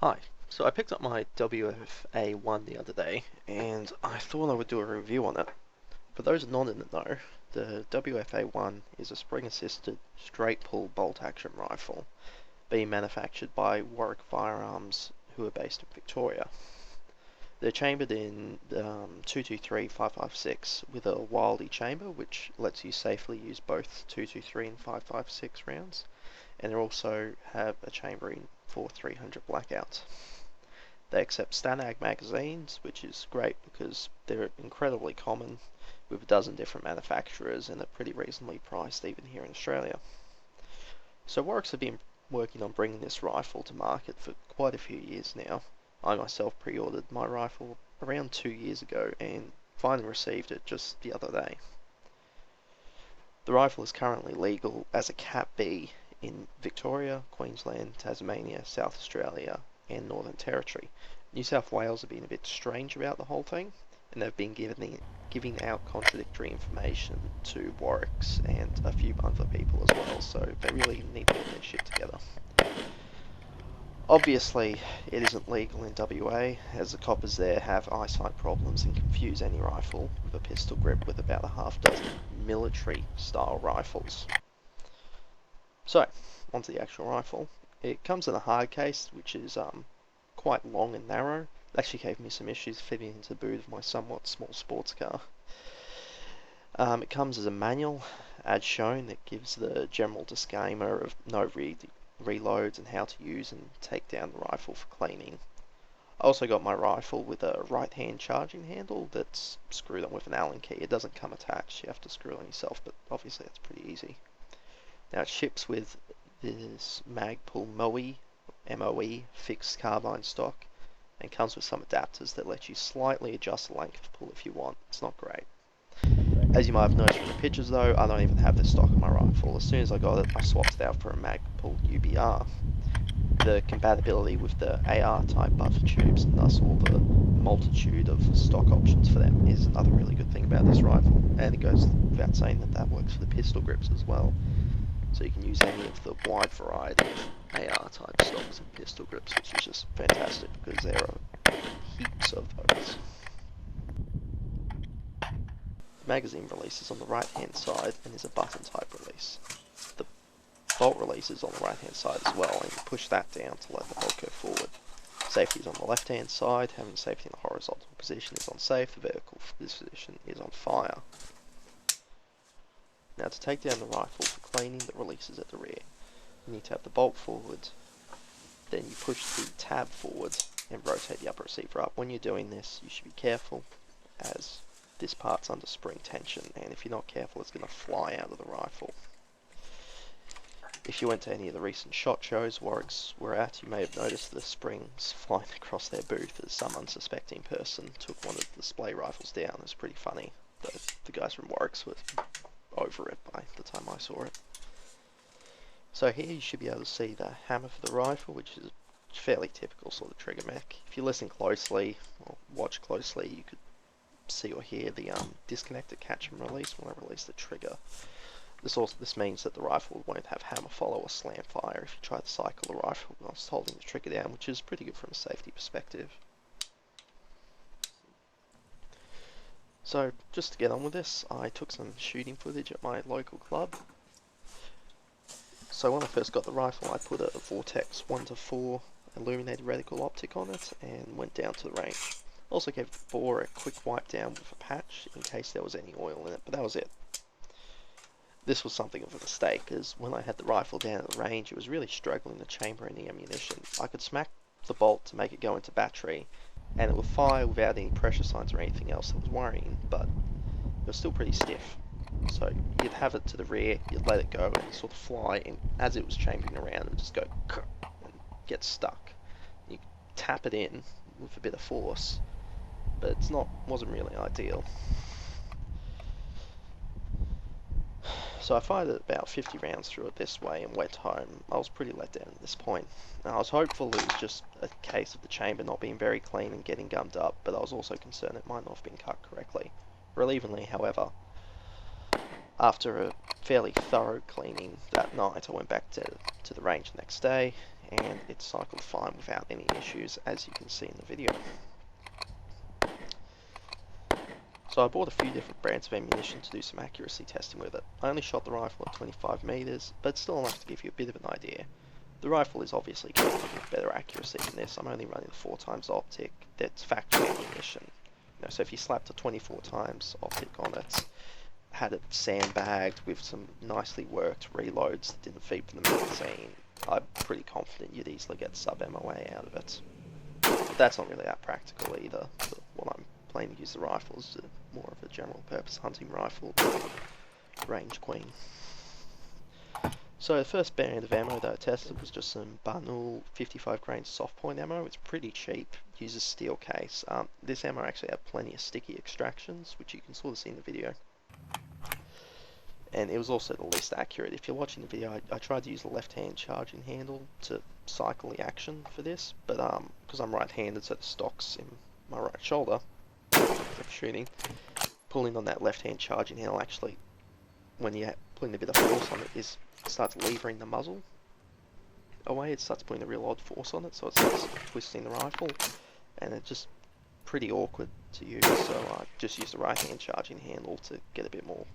Hi, so I picked up my WFA1 the other day and I thought I would do a review on it. For those not in the know, the WFA1 is a spring-assisted straight pull bolt-action rifle being manufactured by Warwick Firearms, who are based in Victoria. They're chambered in 223-556 with a Wildy chamber which lets you safely use both 223 and 556 rounds, and they also have a chambering for 300 blackouts. They accept Stanag magazines, which is great because they're incredibly common with a dozen different manufacturers and are pretty reasonably priced even here in Australia. So Warwick's have been working on bringing this rifle to market for quite a few years now. I myself pre-ordered my rifle around 2 years ago and finally received it just the other day. The rifle is currently legal as a Cat B in Victoria, Queensland, Tasmania, South Australia and Northern Territory. New South Wales have been a bit strange about the whole thing, and they've been giving out contradictory information to Warwicks and a few other people as well, so they really need to get their shit together. Obviously, it isn't legal in WA, as the coppers there have eyesight problems and confuse any rifle with a pistol grip with about a half dozen military-style rifles. So, onto the actual rifle. It comes in a hard case, which is quite long and narrow. It actually gave me some issues fitting into the boot of my somewhat small sports car. It comes as a manual, as shown, that gives the general disclaimer of no reloads and how to use and take down the rifle for cleaning. I also got my rifle with a right-hand charging handle that's screwed on with an Allen key. It doesn't come attached, you have to screw it on yourself, but obviously that's pretty easy. Now it ships with this Magpul MOE fixed carbine stock and comes with some adapters that let you slightly adjust the length of pull if you want. It's not great. As you might have noticed from the pictures though, I don't even have this stock on my rifle. As soon as I got it, I swapped it out for a Magpul UBR. The compatibility with the AR type buffer tubes and thus all the multitude of stock options for them is another really good thing about this rifle, and it goes without saying that that works for the pistol grips as well. So you can use any of the wide variety of AR type stocks and pistol grips, which is just fantastic because there are heaps of those. The magazine release is on the right hand side and is a button type release. The bolt release is on the right hand side as well, and you push that down to let the bolt go forward. Safety is on the left hand side. Having safety in the horizontal position is on safe, the vertical position is on fire. Now to take down the rifle for cleaning, the release is at the rear. You need to have the bolt forward, then you push the tab forward and rotate the upper receiver up. When you're doing this, you should be careful as this part's under spring tension, and if you're not careful it's going to fly out of the rifle. If you went to any of the recent SHOT shows Warwicks were at, you may have noticed the springs flying across their booth as some unsuspecting person took one of the display rifles down. It was pretty funny, but the guys from Warwicks were over it by the time I saw it. So here you should be able to see the hammer for the rifle, which is a fairly typical sort of trigger mech. If you listen closely, or watch closely, you could see or hear the disconnected catch and release when I release the trigger. This means that the rifle won't have hammer follow or slam fire if you try to cycle the rifle whilst holding the trigger down, which is pretty good from a safety perspective. So just to get on with this, I took some shooting footage at my local club. So when I first got the rifle, I put a Vortex 1:4 illuminated reticle optic on it and went down to the range. Also gave the bore a quick wipe down with a patch in case there was any oil in it, but that was it. This was something of a mistake, as when I had the rifle down at the range, it was really struggling to chamber any ammunition. I could smack the bolt to make it go into battery, and it would fire without any pressure signs or anything else that was worrying, but it was still pretty stiff. So you'd have it to the rear, you'd let it go, and it'd sort of fly, and as it was chambering around, it would just go and get stuck. You tap it in with a bit of force, but wasn't really ideal. So I fired about 50 rounds through it this way and went home. I was pretty let down at this point. Now, I was hopeful it was just a case of the chamber not being very clean and getting gummed up, but I was also concerned it might not have been cut correctly. Relievingly, however, after a fairly thorough cleaning that night, I went back to the range the next day and it cycled fine without any issues, as you can see in the video. So I bought a few different brands of ammunition to do some accuracy testing with it. I only shot the rifle at 25 meters, but still enough to give you a bit of an idea. The rifle is obviously going to give better accuracy than this. I'm only running 4 times optic. That's factory ammunition. So if you slapped a 24 times optic on it, had it sandbagged with some nicely worked reloads that didn't feed from the magazine, I'm pretty confident you'd easily get sub-MOA out of it. But that's not really that practical either. So what I'm planning to use the rifle is more of a general purpose hunting rifle, range queen. So the first brand of ammo that I tested was just some Barnul 55 grain soft point ammo. It's pretty cheap, uses steel case. This ammo actually had plenty of sticky extractions, which you can sort of see in the video. And it was also the least accurate. If you're watching the video, I tried to use the left-hand charging handle to cycle the action for this, but because I'm right-handed, so the stock's in my right shoulder, if shooting, pulling on that left-hand charging handle actually, when you're putting a bit of force on it, it starts levering the muzzle away. It starts putting a real odd force on it, so it starts twisting the rifle, and it's just pretty awkward to use. So I just used the right-hand charging handle to get a bit more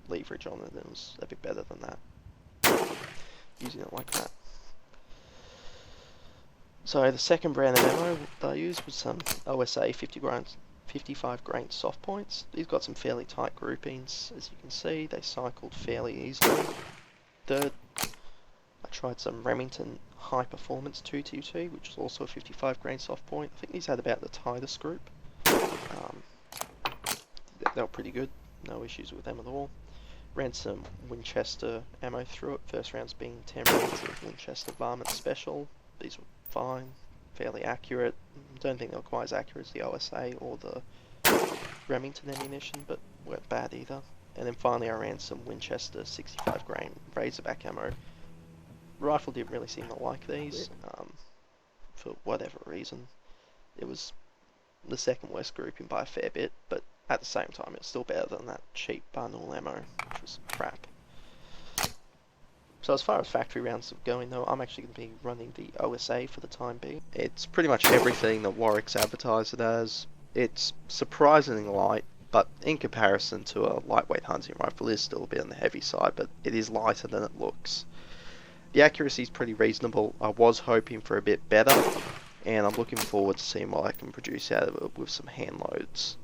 leverage on it, and it was a bit better than that, using it like that. So the second brand of ammo that I used was some OSA 55 grain soft points. These got some fairly tight groupings, as you can see. They cycled fairly easily. Third, I tried some Remington High Performance 222, which was also a 55 grain soft point. I think these had about the tightest group. They were pretty good, no issues with them at all. Ran some Winchester ammo through it, first rounds being 10 rounds of Winchester Varmint Special. These were fine, fairly accurate. Don't think they were quite as accurate as the OSA or the Remington ammunition, but weren't bad either. And then finally I ran some Winchester 65 grain Razorback ammo. The rifle didn't really seem to like these, for whatever reason. It was the second worst grouping by a fair bit, but at the same time, it's still better than that cheap Barnul ammo, which was crap. So as far as factory rounds are going though, I'm actually going to be running the OSA for the time being. It's pretty much everything that Warwick's advertised it as. It's surprisingly light, but in comparison to a lightweight hunting rifle, it is still a bit on the heavy side, but it is lighter than it looks. The accuracy is pretty reasonable. I was hoping for a bit better, and I'm looking forward to seeing what I can produce out of it with some hand loads.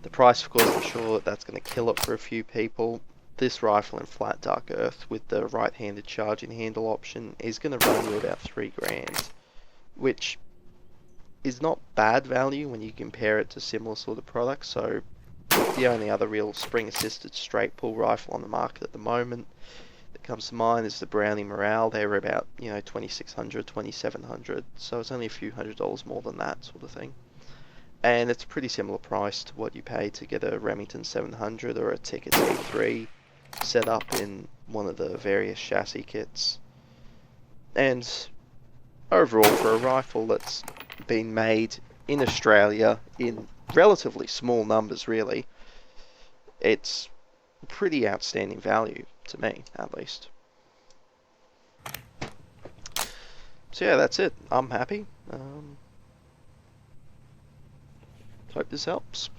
The price, of course, I'm sure that's going to kill it for a few people. This rifle in flat dark earth with the right-handed charging handle option is going to run you about $3,000, which is not bad value when you compare it to similar sort of products. So the only other real spring-assisted straight pull rifle on the market at the moment that comes to mind is the Browning Morale. They were about, $2,600, $2,700, so it's only a few $100s more than that sort of thing. And it's a pretty similar price to what you pay to get a Remington 700 or a Ticket T3 set up in one of the various chassis kits. And overall, for a rifle that's been made in Australia in relatively small numbers really, it's pretty outstanding value to me, at least. So yeah, that's it. I'm happy. Hope this helps.